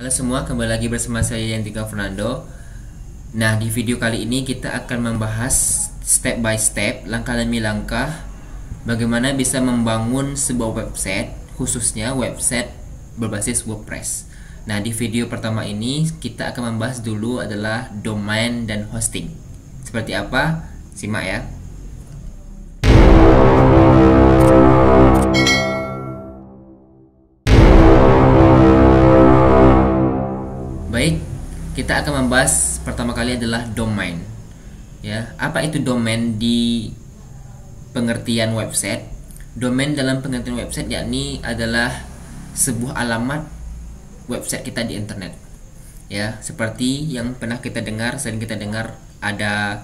Halo semua, kembali lagi bersama saya Yantika Fernando. Nah, di video kali ini kita akan membahas step by step, langkah demi langkah, bagaimana bisa membangun sebuah website, khususnya website berbasis WordPress. Nah, di video pertama ini kita akan membahas dulu adalah domain dan hosting. Seperti apa? Simak ya. Baik, kita akan membahas pertama kali adalah domain. Ya, apa itu domain di pengertian website? Domain dalam pengertian website yakni adalah sebuah alamat website kita di internet. Ya, seperti yang pernah kita dengar, sering kita dengar ada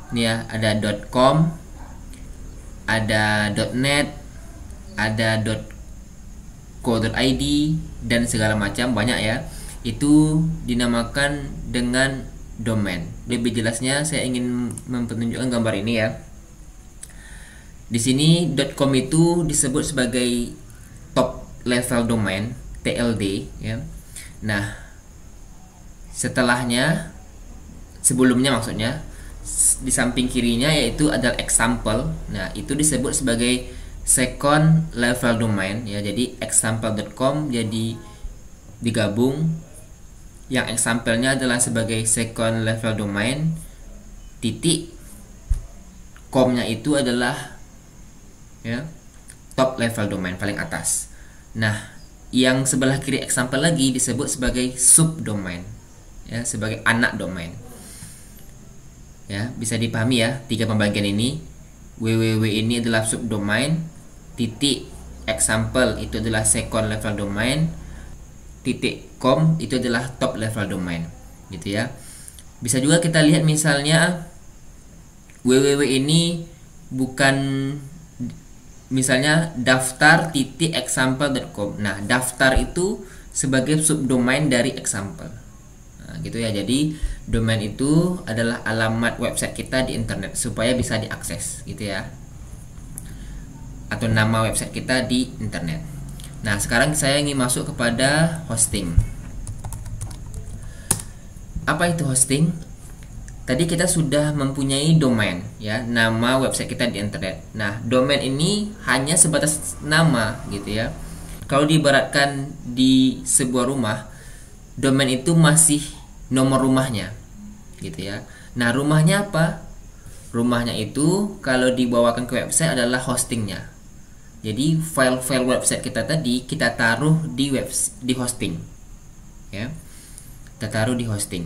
ini ya, ada .com, ada .net, ada .co.id dan segala macam, banyak ya. Itu dinamakan dengan domain. Lebih jelasnya saya ingin mempertunjukkan gambar ini ya. Di sini .com itu disebut sebagai top level domain, TLD ya. Nah, sebelumnya maksudnya di samping kirinya yaitu adalah example. Nah, itu disebut sebagai second level domain ya. Jadi example.com jadi digabung. Yang example-nya adalah sebagai second level domain, titik com-nya itu adalah ya top level domain paling atas. Nah, yang sebelah kiri example lagi disebut sebagai subdomain ya, sebagai anak domain. Ya, bisa dipahami ya tiga pembagian ini. www ini adalah subdomain, titik example itu adalah second level domain, titik com itu adalah top level domain gitu ya. Bisa juga kita lihat misalnya www ini bukan misalnya daftar titik example.com. Nah, daftar itu sebagai subdomain dari example. Nah, gitu ya. Jadi domain itu adalah alamat website kita di internet supaya bisa diakses gitu ya, atau nama website kita di internet. Nah, sekarang saya ingin masuk kepada hosting. Apa itu hosting? Tadi kita sudah mempunyai domain ya, nama website kita di internet. Nah, domain ini hanya sebatas nama gitu ya. Kalau diibaratkan di sebuah rumah, domain itu masih nomor rumahnya gitu ya. Nah, rumahnya apa? Rumahnya itu kalau dibawakan ke website adalah hostingnya. Jadi file-file website kita tadi kita taruh di hosting, ya. Kita taruh di hosting,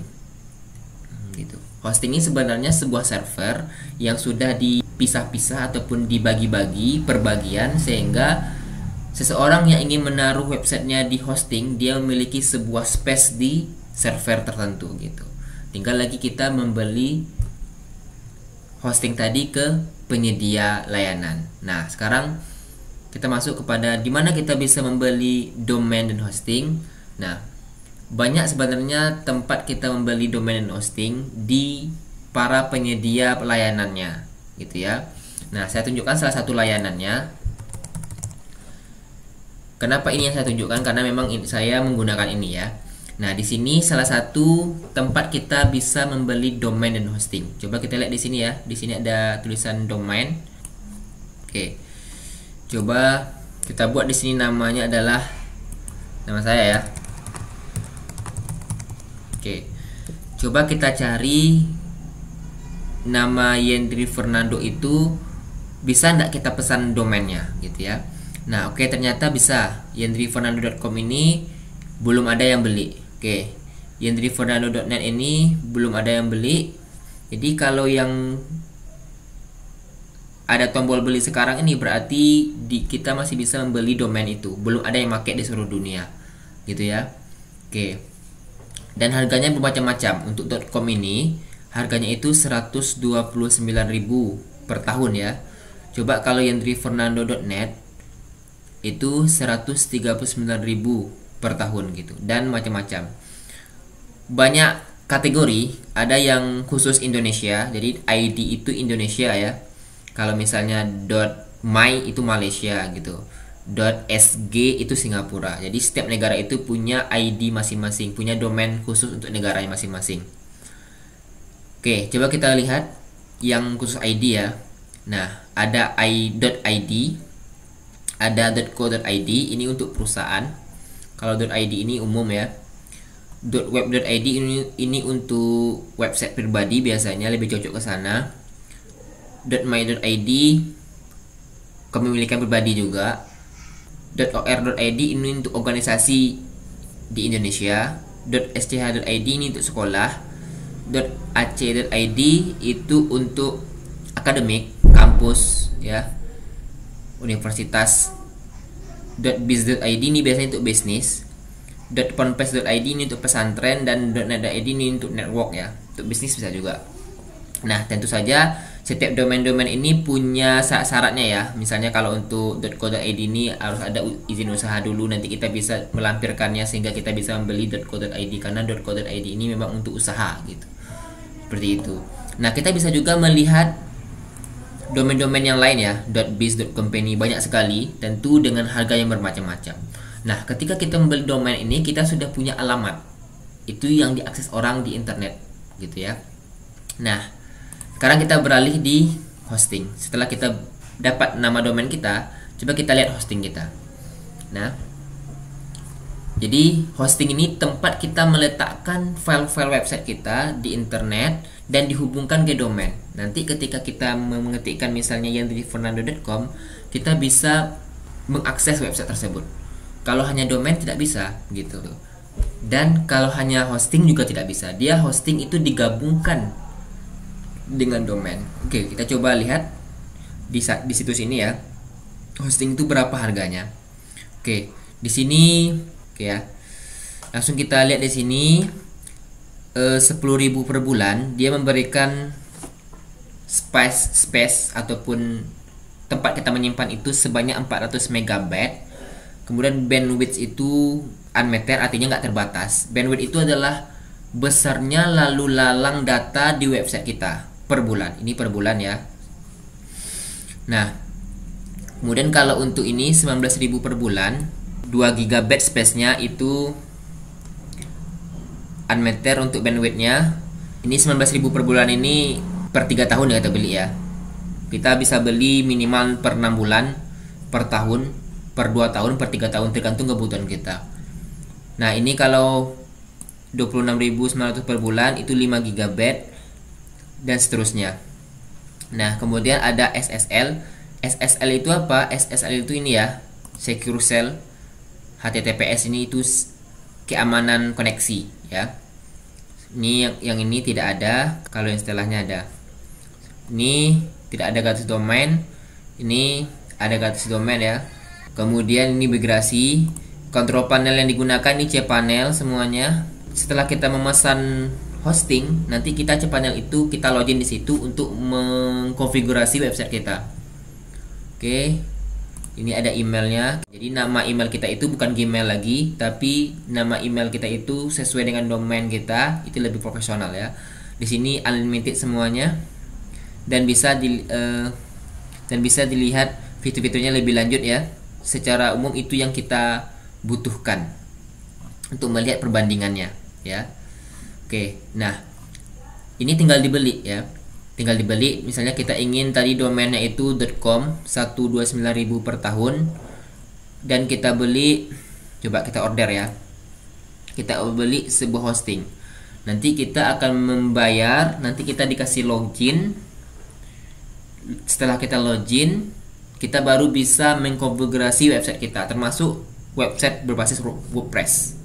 gitu. Hosting ini sebenarnya sebuah server yang sudah dipisah-pisah ataupun dibagi-bagi per bagian, sehingga seseorang yang ingin menaruh websitenya di hosting dia memiliki sebuah space di server tertentu, gitu. Tinggal lagi kita membeli hosting tadi ke penyedia layanan. Nah, sekarang kita masuk kepada dimana kita bisa membeli domain dan hosting. Nah, banyak sebenarnya tempat kita membeli domain dan hosting di para penyedia layanannya, gitu ya. Nah, saya tunjukkan salah satu layanannya. Kenapa ini yang saya tunjukkan? Karena memang saya menggunakan ini ya. Nah, di sini salah satu tempat kita bisa membeli domain dan hosting. Coba kita lihat di sini ya. Di sini ada tulisan domain. Oke. Coba kita buat di sini namanya adalah nama saya ya. Oke. Coba kita cari nama Yendri Fernando itu, bisa enggak kita pesan domainnya gitu ya. Nah, oke, ternyata bisa. yendrifernando.com ini belum ada yang beli. Oke. yendrifernando.net ini belum ada yang beli. Jadi kalau yang ada tombol beli sekarang ini berarti kita masih bisa membeli domain itu, belum ada yang pakai di seluruh dunia gitu ya. Oke. Dan harganya bermacam-macam. Untuk .com ini harganya itu 129.000 per tahun ya. Coba kalau yendrifernando.net itu 139.000 per tahun gitu, dan macam-macam. Banyak kategori, ada yang khusus Indonesia, jadi ID itu Indonesia ya. Kalau misalnya .my itu Malaysia gitu. .sg itu Singapura. Jadi setiap negara itu punya ID masing-masing, punya domain khusus untuk negaranya masing-masing. Oke, coba kita lihat yang khusus ID ya. Nah, ada .id, ada .co.id, ini untuk perusahaan. Kalau .id ini umum ya. .web.id ini untuk website pribadi, biasanya lebih cocok ke sana. .my.id kepemilikan pribadi juga. .or.id ini untuk organisasi di Indonesia. .sch.id ini untuk sekolah. .ac.id itu untuk akademik, kampus ya, universitas. .biz.id ini biasanya untuk bisnis. .ponpes.id ini untuk pesantren, dan .net.id ini untuk network ya, untuk bisnis bisa juga. Nah, tentu saja setiap domain-domain ini punya syaratnya ya. Misalnya kalau untuk .co.id ini harus ada izin usaha dulu, nanti kita bisa melampirkannya sehingga kita bisa membeli .co.id, karena .co.id ini memang untuk usaha gitu. Seperti itu. Nah, kita bisa juga melihat domain-domain yang lain ya, .biz, .company, banyak sekali, tentu dengan harga yang bermacam-macam. Nah, ketika kita membeli domain ini, kita sudah punya alamat. Itu yang diakses orang di internet gitu ya. Nah, sekarang kita beralih di hosting. Setelah kita dapat nama domain kita, coba kita lihat hosting kita. Nah, jadi hosting ini tempat kita meletakkan file-file website kita di internet dan dihubungkan ke domain. Nanti ketika kita mengetikkan misalnya yandrifernando.com, kita bisa mengakses website tersebut. Kalau hanya domain tidak bisa gitu. Dan kalau hanya hosting juga tidak bisa. Dia hosting itu digabungkan dengan domain. Oke, kita coba lihat di situs ini ya. Hosting itu berapa harganya? Oke, di sini oke ya. Langsung kita lihat di sini 10.000 per bulan. Dia memberikan space ataupun tempat kita menyimpan itu sebanyak 400 MB. Kemudian bandwidth itu unmetered, artinya nggak terbatas. Bandwidth itu adalah besarnya lalu lalang data di website kita per bulan. Ini per bulan ya. Nah, kemudian kalau untuk ini 19.000 per bulan, 2 GB space-nya itu unmetered untuk bandwidth-nya. Ini 19.000 per bulan, ini per 3 tahun ya kita beli ya. Kita bisa beli minimal per 6 bulan, per tahun, per 2 tahun, per 3 tahun, tergantung kebutuhan kita. Nah, ini kalau 26.900 per bulan itu 5 GB dan seterusnya. Nah, kemudian ada SSL. SSL itu apa? SSL itu ini ya, Secure Shell. HTTPS ini itu keamanan koneksi ya. Ini yang ini tidak ada, kalau yang setelahnya ada. Ini tidak ada gratis domain. Ini ada gratis domain ya. Kemudian ini migrasi. Control panel yang digunakan ini cPanel semuanya. Setelah kita memesan hosting, nanti kita cPanel itu kita login di situ untuk mengkonfigurasi website kita. Oke. Ini ada emailnya. Jadi nama email kita itu bukan Gmail lagi, tapi nama email kita itu sesuai dengan domain kita, itu lebih profesional ya. Di sini unlimited semuanya, dan bisa dilihat fitur-fiturnya lebih lanjut ya. Secara umum itu yang kita butuhkan untuk melihat perbandingannya ya. Oke, nah ini tinggal dibeli ya. Tinggal dibeli, misalnya kita ingin tadi domainnya itu .com 129.000 per tahun, dan kita beli, coba kita order ya. Kita beli sebuah hosting. Nanti kita akan membayar, nanti kita dikasih login. Setelah kita login, kita baru bisa mengkonfigurasi website kita, termasuk website berbasis WordPress.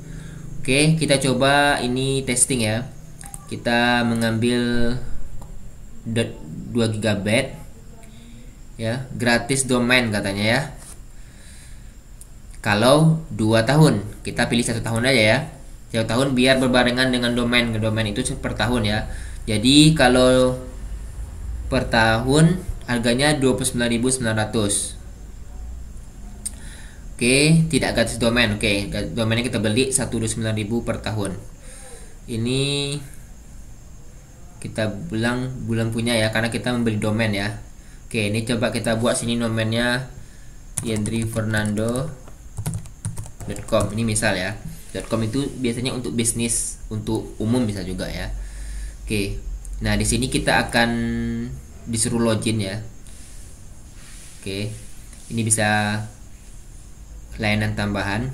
Oke, kita coba ini testing ya. Kita mengambil 2 GB ya, gratis domain katanya ya. Kalau 2 tahun, kita pilih 1 tahun aja ya. 1 tahun biar berbarengan dengan domain. Domain itu per tahun ya. Jadi kalau per tahun harganya 29.900. Oke, tidak gratis domain. Oke, domainnya kita beli 129.000 per tahun. Ini kita bilang punya ya, karena kita membeli domain ya. Oke, ini coba kita buat sini domainnya yendrifernando.com. Ini misal ya. .com itu biasanya untuk bisnis, untuk umum bisa juga ya. Oke. Nah, di sini kita akan disuruh login ya. Oke. Ini bisa layanan tambahan.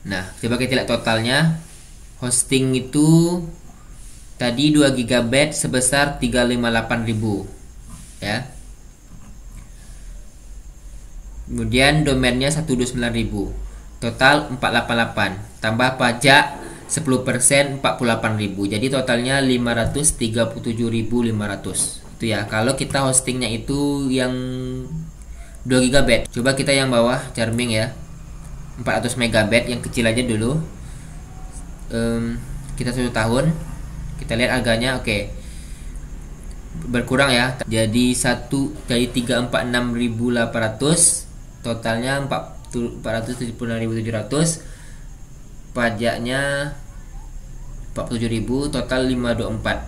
Nah, coba kita lihat totalnya. Hosting itu tadi 2 GB sebesar 358.000 ya. Kemudian domainnya 129.000. Total 488. Tambah pajak 10% 48.000. Jadi totalnya 537.500. Itu ya. Kalau kita hostingnya itu yang 2 GB. Coba kita yang bawah Charming ya. 400 MB yang kecil aja dulu. Kita 1 tahun. Kita lihat harganya, oke. Berkurang ya. Jadi 346.800. Totalnya 476.700. Pajaknya 47.000, total 524.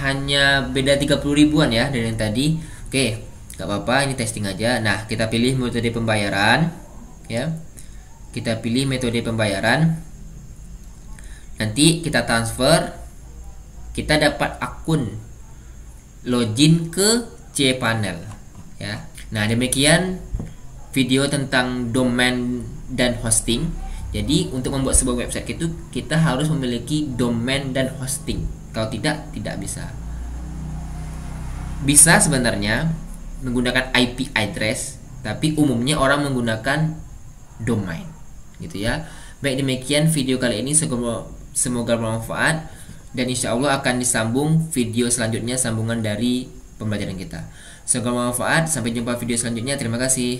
Hanya beda 30 ribuan ya dari yang tadi. Oke, gak apa-apa, ini testing aja. Nah, kita pilih metode pembayaran ya. Kita pilih metode pembayaran. Nanti kita transfer. Kita dapat akun login ke cPanel ya. Nah, demikian video tentang domain dan hosting. Jadi untuk membuat sebuah website itu kita harus memiliki domain dan hosting. Kalau tidak bisa. Bisa sebenarnya menggunakan IP address, tapi umumnya orang menggunakan domain, gitu ya. Baik, demikian video kali ini, semoga bermanfaat, dan insya Allah akan disambung video selanjutnya, sambungan dari pembelajaran kita. Semoga bermanfaat, sampai jumpa video selanjutnya. Terima kasih.